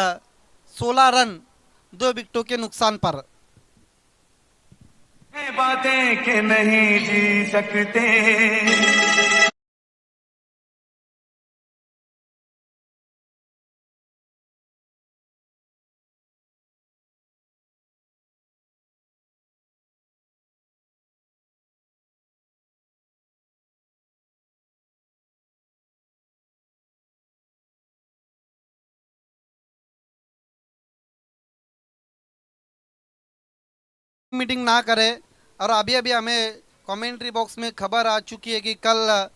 16 रन 2 विकेटों के नुकसान पर। बातें के नहीं जी सकते। मीटिंग ना करे, और अभी अभी हमें कमेंट्री बॉक्स में खबर आ चुकी है कि कल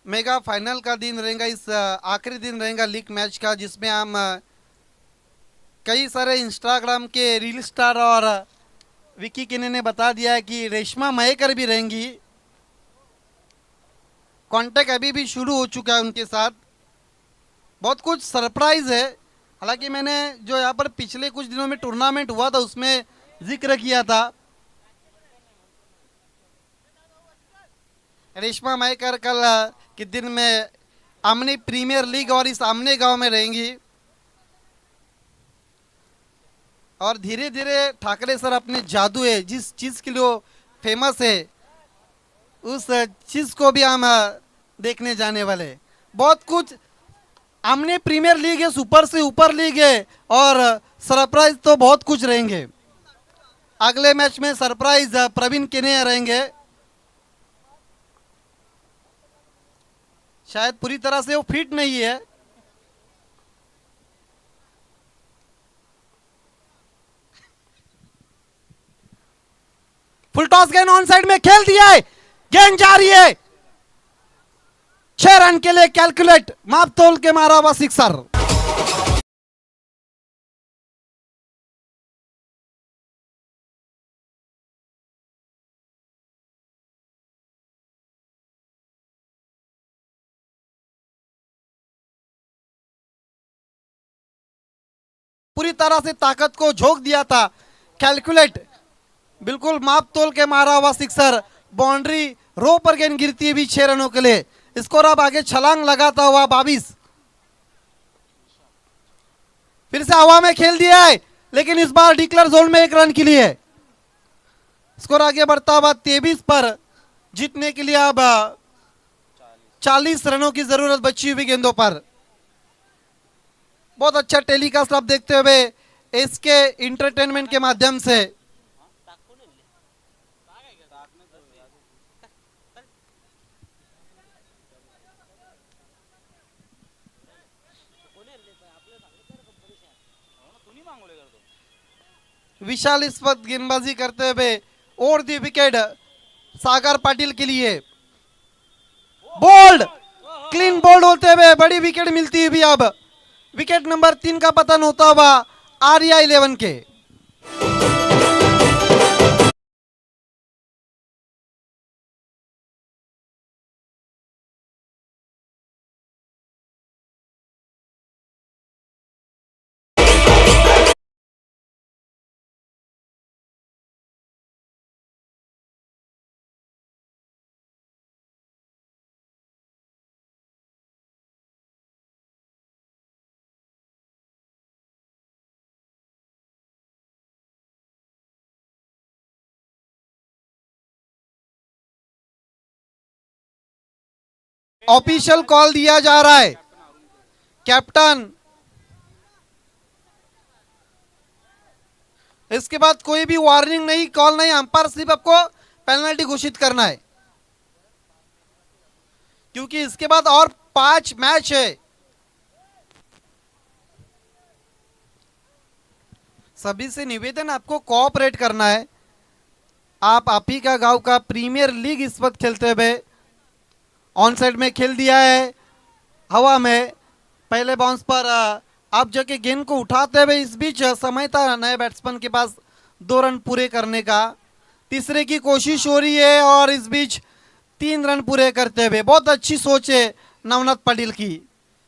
मेगा फाइनल का दिन रहेगा, इस आखिरी दिन रहेगा लीग मैच का, जिसमें हम कई सारे इंस्टाग्राम के रील स्टार और विकी किने ने बता दिया है कि रेशमा मयेकर भी रहेंगी। कांटेक्ट अभी भी शुरू हो चुका है उनके साथ। बहुत कुछ सरप्राइज है। हालांकि मैंने जो यहाँ पर पिछले कुछ दिनों में टूर्नामेंट हुआ था उसमें जिक्र किया था, रेशमा मयेकर कल के दिन में आमनी प्रीमियर लीग और इस आमने गांव में रहेंगी। और धीरे धीरे ठाकरे सर अपने जादू है, जिस चीज के लिए फेमस है, उस चीज को भी हम देखने जाने वाले। बहुत कुछ आमने प्रीमियर लीग है, सुपर से ऊपर लीग है, और सरप्राइज तो बहुत कुछ रहेंगे। अगले मैच में सरप्राइज प्रवीण किने रहेंगे। शायद पूरी तरह से वो फिट नहीं है। फुल टॉस गेंद ऑन साइड में खेल दिया है, गेंद जा रही है 6 रन के लिए कैलकुलेट, माप तोल के मारा हुआ सिक्सर। पूरी तरह से ताकत को झोंक दिया था, कैलकुलेट बिल्कुल माप तोल के मारा हुआ सिक्सर। बाउंड्री रो पर गेंद गिरती है भी 6 रनों के लिए। स्कोर अब आगे छलांग लगाता हुआ 22। फिर से हवा में खेल दिया है, लेकिन इस बार डिक्लेयर जोन में 1 रन के लिए। स्कोर आगे बढ़ता हुआ 23 पर। जीतने के लिए अब 40 रनों की जरूरत बची हुई गेंदों पर। बहुत अच्छा टेलीकास्ट आप देखते हुए इसके इंटरटेनमेंट के माध्यम से। विशाल इस वक्त गेंदबाजी करते हुए over the wicket Sagar Patil के लिए। बोल्ड, क्लीन बोल्ड होते हुए बड़ी विकेट मिलती हुई अब विकेट नंबर 3 का पतन होता हुआ आर्या 11 के। ऑफिशियल कॉल दिया जा रहा है। कैप्टन, इसके बाद कोई भी वार्निंग नहीं, कॉल नहीं, अंपायर सिर्फ आपको पेनल्टी घोषित करना है, क्योंकि इसके बाद और 5 मैच है। सभी से निवेदन, आपको कोऑपरेट करना है। आप ही का गांव का प्रीमियर लीग इस वक्त खेलते हुए ऑन साइड में खेल दिया है। हवा में पहले बाउंस पर आप जाके गेंद को उठाते हुए इस बीच समय था नए बैट्समैन के पास 2 रन पूरे करने का। तीसरे की कोशिश हो रही है और इस बीच 3 रन पूरे करते हुए बहुत अच्छी सोच है नवनाथ पाटिल की,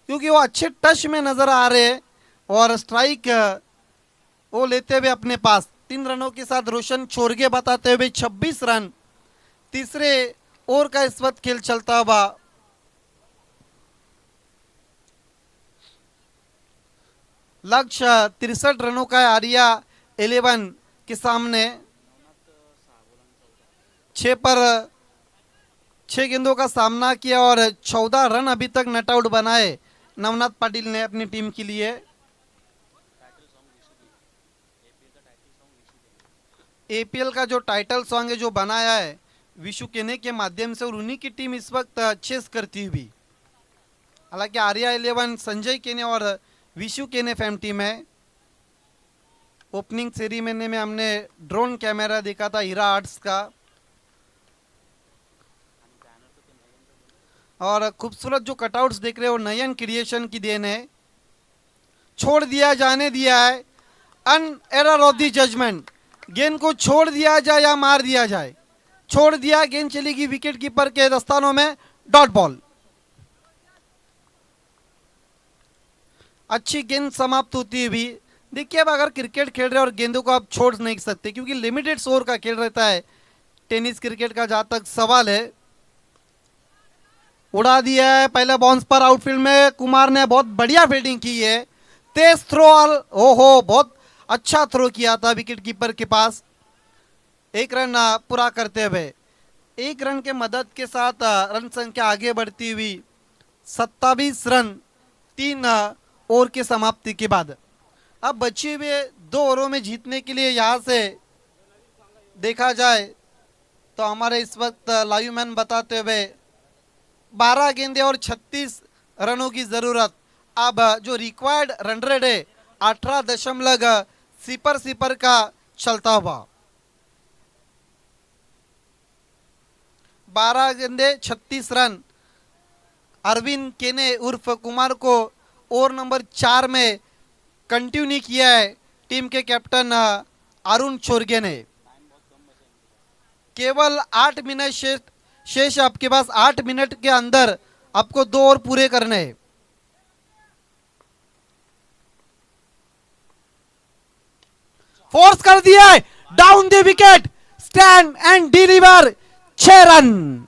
क्योंकि वो अच्छे टच में नजर आ रहे हैं और स्ट्राइक वो लेते हुए अपने पास 3 रनों के साथ रोशन छोरगे बताते हुए 26 रन तीसरे ओवर का इस वक्त खेल चलता हुआ। लक्ष्य 63 रनों का है आर्या 11 के सामने। 6 पर 6 गेंदों का सामना किया और 14 रन अभी तक नट आउट बनाए नवनाथ पाटिल ने अपनी टीम के लिए। एपीएल का जो टाइटल सॉन्ग है जो बनाया है विशु केने के माध्यम से, और उन्हीं की टीम इस वक्त चेस करती हुई। हालांकि आर्या 11 संजय केने और विशु केने फैम टीम है। ओपनिंग सेरेमनी में हमने ड्रोन कैमरा देखा था हीरा आर्ट्स का, और खूबसूरत जो कटआउट्स देख रहे हो नयन क्रिएशन की देन है। छोड़ दिया जाने दिया है, अन एरर ऑफ द जजमेंट। गेंद को छोड़ दिया जाए या मार दिया जाए, छोड़ दिया, गेंद चलेगी विकेट कीपर के दस्तानों में, डॉट बॉल। अच्छी गेंद समाप्त होती हुई। देखिए अब अगर क्रिकेट खेल रहे हैं और गेंदों को आप छोड़ नहीं सकते, क्योंकि लिमिटेड ओवर का खेल रहता है टेनिस क्रिकेट का, जहां तक सवाल है। उड़ा दिया है पहले बाउंस पर आउटफील्ड में, कुमार ने बहुत बढ़िया फील्डिंग की है, तेज थ्रो, ओहो बहुत अच्छा थ्रो किया था विकेट कीपर के पास। 1 रन पूरा करते हुए 1 रन के मदद के साथ रन संख्या आगे बढ़ती हुई 27 रन 3 ओवर की समाप्ति के बाद। अब बचे हुए 2 ओवरों में जीतने के लिए यहाँ से देखा जाए तो हमारे इस वक्त लाइव मैन बताते हुए 12 गेंदे और 36 रनों की जरूरत। अब जो रिक्वायर्ड रन रेट है 18.0 का चलता हुआ। 12 गेंदे 36 रन। अरविंद केने उर्फ कुमार को ओवर नंबर 4 में कंटिन्यू किया है टीम के कैप्टन अरुण छोरगे ने। केवल 8 मिनट शेष आपके पास, 8 मिनट के अंदर आपको 2 ओवर पूरे करने हैं। फोर्स कर दिया है, down the wicket, stand end deliver, 6 run.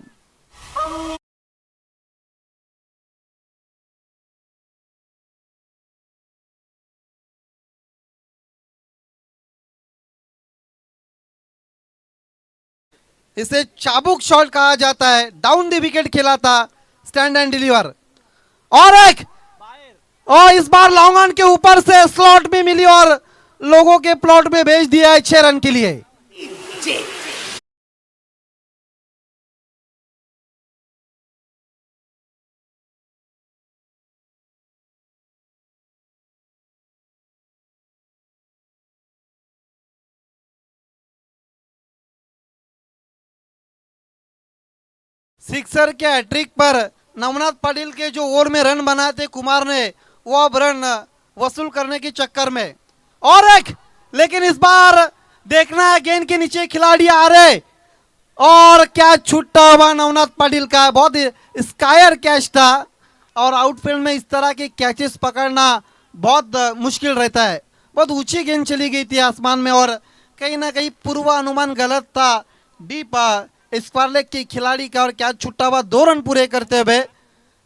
इसे चाबुक शॉट कहा जाता है, डाउन द विकेट खेला था, स्टैंड एंड डिलीवर। और इस बार लॉन्ग ऑन के ऊपर से स्लॉट में मिली और लोगों के प्लॉट में भेज दिया है 6 रन के लिए। सिक्सर के हैट्रिक पर नवनाथ पाटिल के जो ओवर में रन बनाए थे कुमार ने, वो अब रन वसूल करने के चक्कर में। और एक, लेकिन इस बार देखना है गेंद के नीचे खिलाड़ी आ रहे और कैच छूटा हुआ नवनाथ पाटिल का। बहुत स्कायर कैच था और आउटफील्ड में इस तरह के कैचेस पकड़ना बहुत मुश्किल रहता है। बहुत ऊंची गेंद चली गई थी आसमान में और कहीं ना कहीं पूर्वानुमान गलत था डीप स्क्वायर लेग के खिलाड़ी का और कैच छूटा हुआ। 2 रन पूरे करते हुए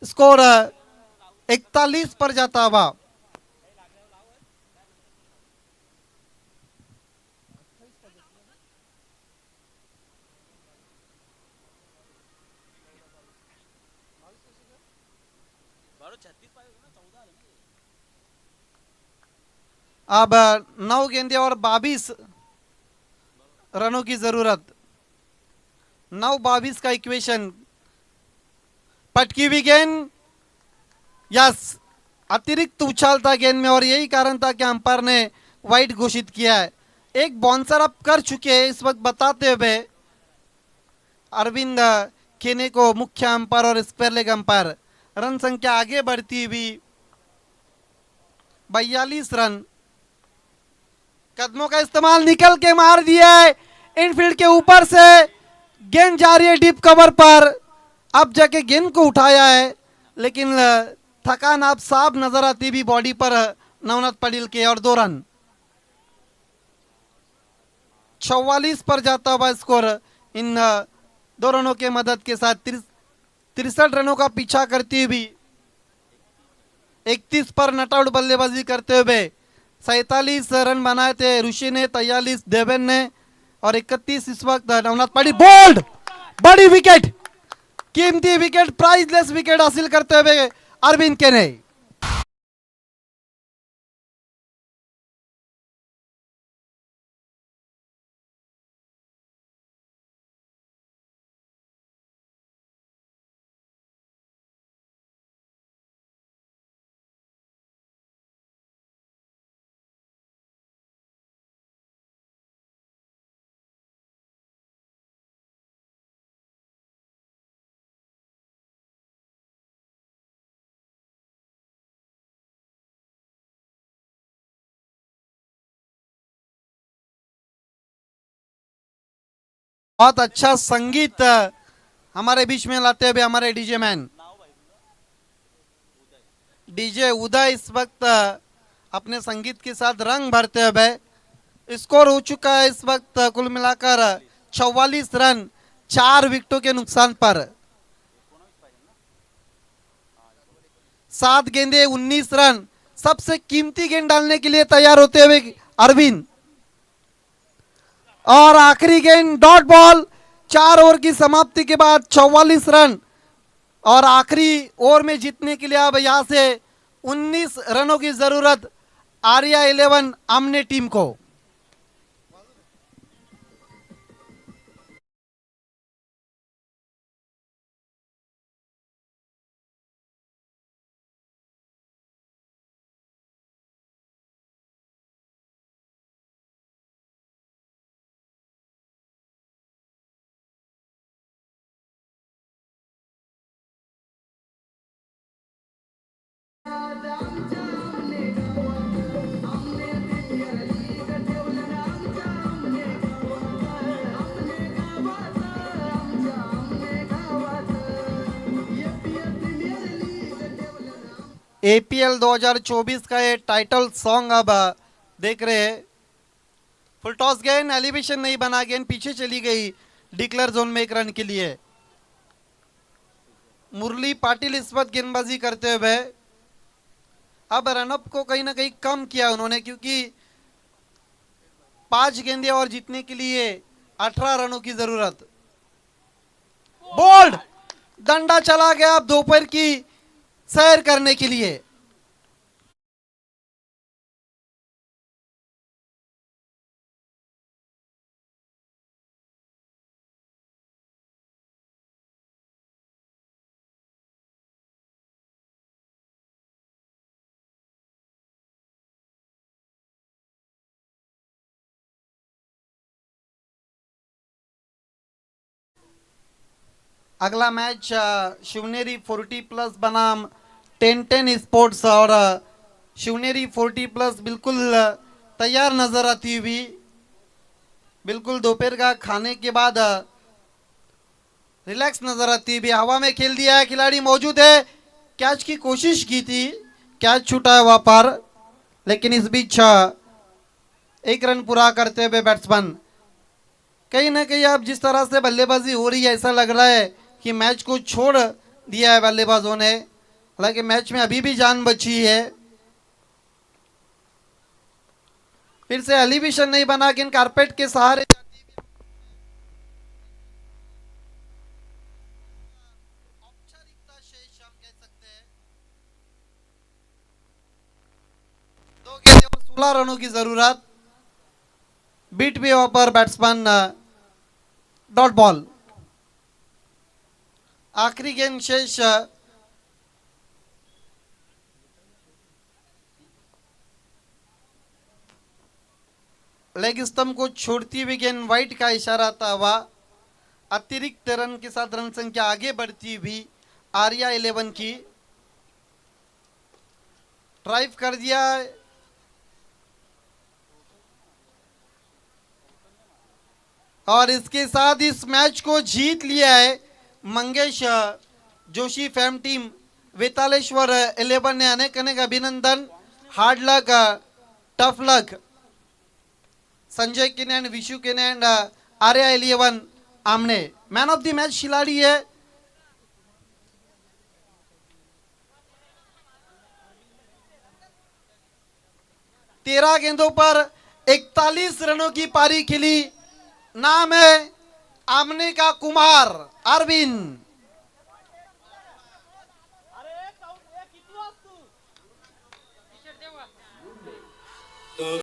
स्कोर 41 पर जाता हुआ। अब 9 गेंदे और 22 रनों की जरूरत। 9-22 का इक्वेशन। पटकी हुई गेंद, यस, अतिरिक्त उछाल था गेंद में और यही कारण था कि अंपायर ने वाइड घोषित किया है। एक बाउंसर अप कर चुके हैं इस वक्त बताते हुए अरविंद केने को मुख्य अंपायर और स्क्वायर लेग अंपायर। रन संख्या आगे बढ़ती हुई 42 रन। कदमों का इस्तेमाल, निकल के मार दिया है इनफील्ड के ऊपर से। गेंद जा रही है डीप कवर पर। अब जाके गेंद को उठाया है लेकिन थकान आप साफ नजर आती भी बॉडी पर नवनाथ पाटिल के। और 2 रन। 44 पर जाता हुआ स्कोर इन 2 रनों के मदद के साथ। 63 रनों का पीछा करती हुई 31 पर नटआउट बल्लेबाजी करते हुए 47 रन बनाए थे ऋषि ने, 43 देवेन ने और 31 इस वक्त नवनाथ पाटिल। बोल्ड, बड़ी विकेट, कीमती विकेट, प्राइसलेस विकेट हासिल करते हुए अरविंद केने। बहुत अच्छा संगीत हमारे बीच में लाते हुए हमारे डीजे मैन डीजे उदय इस वक्त अपने संगीत के साथ रंग भरते हुए। स्कोर हो चुका है इस वक्त कुल मिलाकर 44 रन 4 विकेटों के नुकसान पर। 7 गेंदे 19 रन। सबसे कीमती गेंद डालने के लिए तैयार होते हुए अरविंद। और आखिरी गेंद डॉट बॉल। 4 ओवर की समाप्ति के बाद 44 रन और आखिरी ओवर में जीतने के लिए अब यहां से 19 रनों की जरूरत आर्या 11 आमने टीम को। एपीएल 2024 का ये टाइटल सॉन्ग अब देख रहे हैं। फुल टॉस गेंद, एलिवेशन नहीं बना, गेंद पीछे चली गई डिक्लेयर जोन में 1 रन के लिए। मुरली पाटिल इस वक्त गेंदबाजी करते हुए। अब रनअप को कहीं ना कहीं कम किया उन्होंने क्योंकि 5 गेंदे और जीतने के लिए 18 रनों की जरूरत। बोल्ड, डंडा चला गया अब दोपहर की सैर करने के लिए। अगला मैच शिवनेरी 40+ बनाम 10-10 स्पोर्ट्स और शिवनेरी 40+ बिल्कुल तैयार नजर आती हुई, बिल्कुल दोपहर का खाने के बाद रिलैक्स नजर आती हुई हवा में खेल दिया है। खिलाड़ी मौजूद है, कैच की कोशिश की थी, कैच छूटा है वहां पर, लेकिन इस बीच एक रन पूरा करते हुए बैट्समैन, कहीं ना कहीं अब जिस तरह से बल्लेबाजी हो रही है ऐसा लग रहा है कि मैच को छोड़ दिया है बल्लेबाजों ने। हालांकि मैच में अभी भी जान बची है। फिर से एलिवेशन नहीं बना, लेकिन कारपेट के सहारे औपचारिकता शेष हम कह सकते हैं। 2 गेंदें और 16 रनों की जरूरत। बीट भी पर बैट्समैन डॉट बॉल। आखिरी गेंद शेष लेग स्तंभ को छोड़ती हुई गेंद वाइट का इशारा था हुआ। अतिरिक्त रन के साथ रन संख्या आगे बढ़ती हुई आर्या 11 की। ड्राइव कर दिया और इसके साथ इस मैच को जीत लिया है मंगेश जोशी फैम टीम वेतालेश्वर 11 ने। अनेक अनेक अभिनंदन, हार्ड लक, टफ लक। संजय किने एंड विशु किने एंड आर्या 11 आमने। मैन ऑफ द मैच खिलाड़ी है तेरह गेंदों पर 41 रनों की पारी खेली। नाम है आमने का कुमार अरविंद।